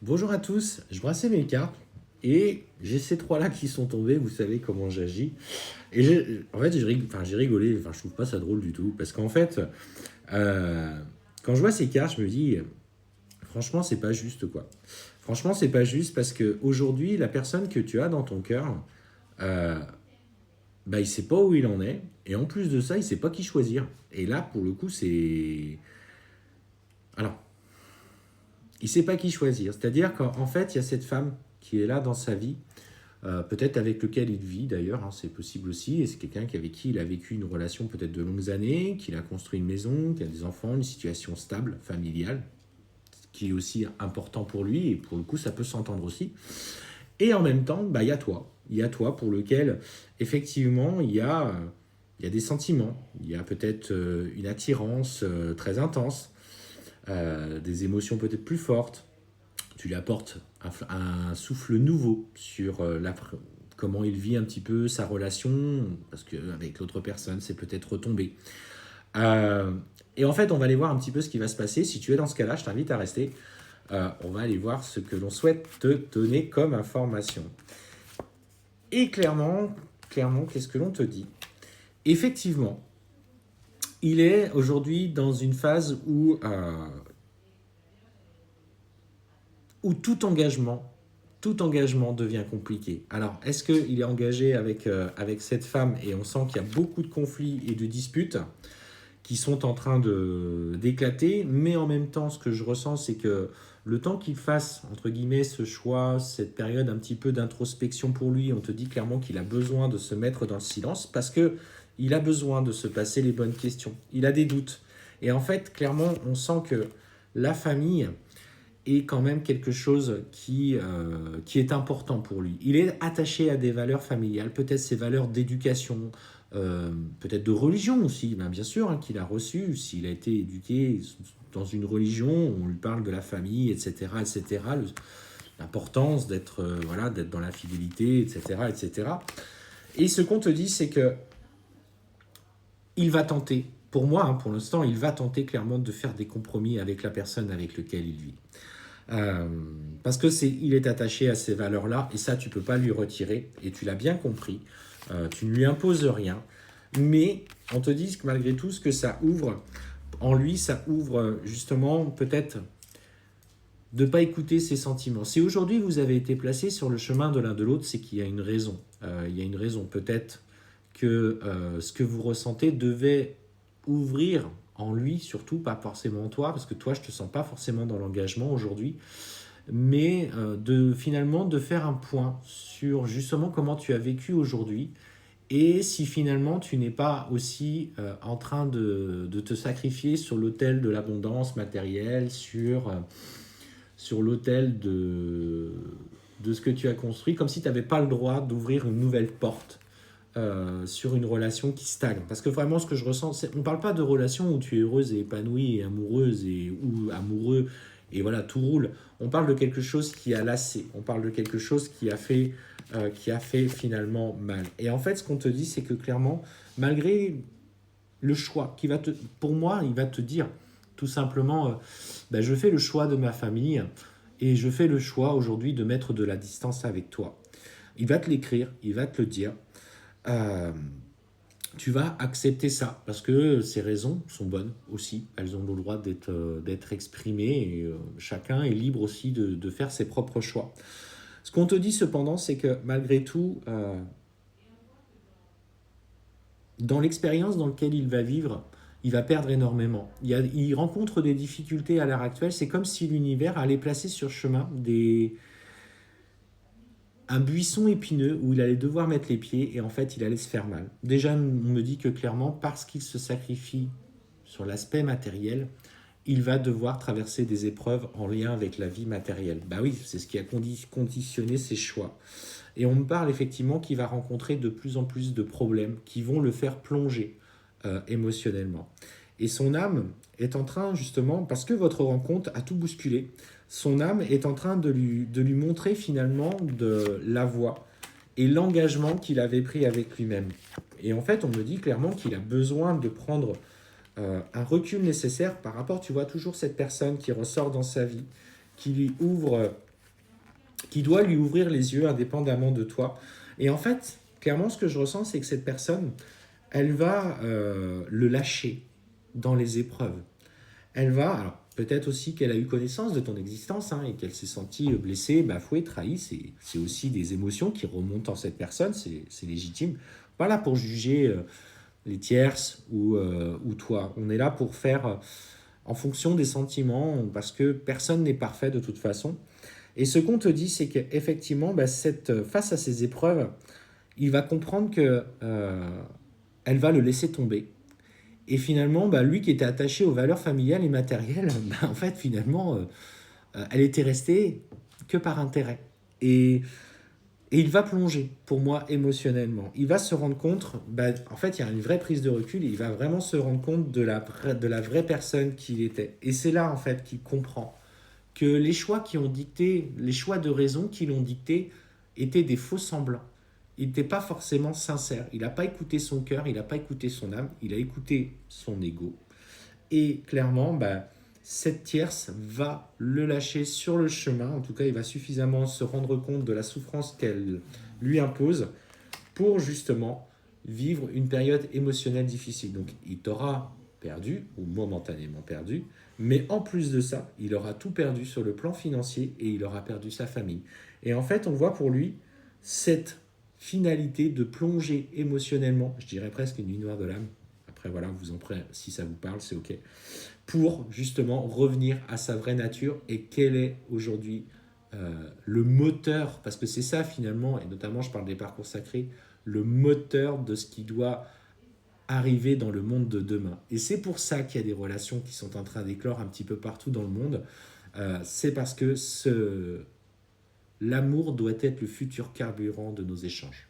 Bonjour à tous, je brassais mes cartes et j'ai ces trois-là qui sont tombés, vous savez comment j'agis. Et en fait, j'ai rigolé, enfin, je trouve pas ça drôle du tout, parce qu'en fait, euh, quand je vois ces cartes, je me dis, franchement, c'est pas juste quoi. Franchement, c'est pas juste parce que aujourd'hui, la personne que tu as dans ton cœur, euh, bah, il sait pas où il en est, et en plus de ça, il sait pas qui choisir. Et là, pour le coup, c'est. Alors, il sait pas qui choisir. C'est-à-dire qu'en fait, il y a cette femme qui est là dans sa vie, peut-être avec lequel il vit d'ailleurs, hein, c'est possible aussi, et c'est quelqu'un avec qui il a vécu une relation peut-être de longues années, qu'il a construit une maison, qui a des enfants, une situation stable, familiale, qui est aussi important pour lui, et pour le coup ça peut s'entendre aussi. Et en même temps, bah, il y a toi pour lequel effectivement il y a des sentiments, il y a peut-être une attirance très intense, des émotions peut-être plus fortes, tu lui apportes un souffle nouveau sur comment il vit un petit peu sa relation, parce qu'avec l'autre personne, c'est peut-être retombé. Euh, et en fait, on va aller voir un petit peu ce qui va se passer. Si tu es dans ce cas-là, je t'invite à rester. On va aller voir ce que l'on souhaite te donner comme information. Et clairement, qu'est-ce que l'on te dit? Effectivement, il est aujourd'hui dans une phase où tout engagement devient compliqué. Alors, est-ce qu'il est engagé avec cette femme et on sent qu'il y a beaucoup de conflits et de disputes qui sont en train d'éclater, mais en même temps, ce que je ressens, c'est que le temps qu'il fasse, entre guillemets, ce choix, cette période un petit peu d'introspection pour lui, on te dit clairement qu'il a besoin de se mettre dans le silence parce que il a besoin de se passer les bonnes questions. Il a des doutes. Et en fait, clairement, on sent que la famille, est quand même quelque chose qui est important pour lui. Il est attaché à des valeurs familiales, peut-être ses valeurs d'éducation, peut-être de religion aussi, bien sûr, hein, qu'il a reçues. S'il a été éduqué dans une religion, on lui parle de la famille, etc., etc., l'importance d'être voilà, d'être dans la fidélité, etc., etc. Et ce qu'on te dit, c'est que il va tenter, pour moi, hein, pour l'instant, il va tenter clairement de faire des compromis avec la personne avec laquelle il vit. Euh, Parce que il est attaché à ces valeurs-là et ça tu peux pas lui retirer et tu l'as bien compris. Tu ne lui imposes rien, mais on te dit que malgré tout ce que ça ouvre en lui, ça ouvre justement peut-être de ne pas écouter ses sentiments. Si aujourd'hui vous avez été placé sur le chemin de l'un de l'autre, c'est qu'il y a une raison. Il y a une raison peut-être que ce que vous ressentez devait ouvrir en lui, surtout pas forcément en toi, parce que toi je te sens pas forcément dans l'engagement aujourd'hui, mais finalement de faire un point sur justement comment tu as vécu aujourd'hui et si finalement tu n'es pas aussi en train de te sacrifier sur l'autel de l'abondance matérielle, sur l'autel de ce que tu as construit, comme si tu n'avais pas le droit d'ouvrir une nouvelle porte sur une relation qui stagne. Parce que vraiment, ce que je ressens, on ne parle pas de relation où tu es heureuse et épanouie et amoureuse ou amoureux et voilà, tout roule. On parle de quelque chose qui a lassé. On parle de quelque chose qui a fait finalement mal. Et en fait, ce qu'on te dit, c'est que clairement, malgré le choix, pour moi, il va te dire tout simplement, ben, je fais le choix de ma famille et je fais le choix aujourd'hui de mettre de la distance avec toi. Il va te l'écrire, il va te le dire. Euh, Tu vas accepter ça parce que ces raisons sont bonnes aussi. Elles ont le droit d'être exprimées et chacun est libre aussi de faire ses propres choix. Ce qu'on te dit cependant, c'est que malgré tout, dans l'expérience dans laquelle il va vivre, il va perdre énormément. Il rencontre des difficultés à l'heure actuelle. C'est comme si l'univers allait placer sur le chemin un buisson épineux où il allait devoir mettre les pieds et en fait il allait se faire mal. Déjà, on me dit que clairement, parce qu'il se sacrifie sur l'aspect matériel, il va devoir traverser des épreuves en lien avec la vie matérielle. Bah oui, c'est ce qui a conditionné ses choix. Et on me parle effectivement qu'il va rencontrer de plus en plus de problèmes qui vont le faire plonger émotionnellement. Et son âme est en train, justement, parce que votre rencontre a tout bousculé, son âme est en train de lui montrer finalement de la voie et l'engagement qu'il avait pris avec lui-même. Et en fait, on me dit clairement qu'il a besoin de prendre un recul nécessaire par rapport, tu vois, toujours cette personne qui ressort dans sa vie, qui lui ouvre qui doit lui ouvrir les yeux indépendamment de toi. Et en fait, clairement, ce que je ressens, c'est que cette personne, elle va le lâcher dans les épreuves. Elle va, alors peut-être aussi qu'elle a eu connaissance de ton existence hein, et qu'elle s'est sentie blessée, bafouée, trahie. C'est aussi des émotions qui remontent en cette personne, c'est légitime. Pas là pour juger les tierces ou toi. On est là pour faire en fonction des sentiments, parce que personne n'est parfait de toute façon. Et ce qu'on te dit, c'est qu'effectivement, face à ces épreuves, il va comprendre que elle va le laisser tomber. Et finalement, lui qui était attaché aux valeurs familiales et matérielles, en fait, finalement, elle était restée que par intérêt. Et il va plonger, pour moi, émotionnellement. Il va se rendre compte, en fait, il y a une vraie prise de recul, et il va vraiment se rendre compte de la vraie personne qu'il était. Et c'est là, en fait, qu'il comprend que les choix qui ont dicté, les choix de raison qui l'ont dicté, étaient des faux semblants. Il n'était pas forcément sincère. Il n'a pas écouté son cœur, il n'a pas écouté son âme, il a écouté son ego. Et clairement, cette tierce va le lâcher sur le chemin. En tout cas, il va suffisamment se rendre compte de la souffrance qu'elle lui impose pour justement vivre une période émotionnelle difficile. Donc, il t'aura perdu, ou momentanément perdu, mais en plus de ça, il aura tout perdu sur le plan financier et il aura perdu sa famille. Et en fait, on voit pour lui cette finalité de plonger émotionnellement, je dirais presque une nuit noire de l'âme. Après, voilà, vous en prenez, si ça vous parle, c'est OK. Pour justement revenir à sa vraie nature et quel est aujourd'hui le moteur, parce que c'est ça finalement, et notamment je parle des parcours sacrés, le moteur de ce qui doit arriver dans le monde de demain. Et c'est pour ça qu'il y a des relations qui sont en train d'éclore un petit peu partout dans le monde. C'est parce que l'amour doit être le futur carburant de nos échanges.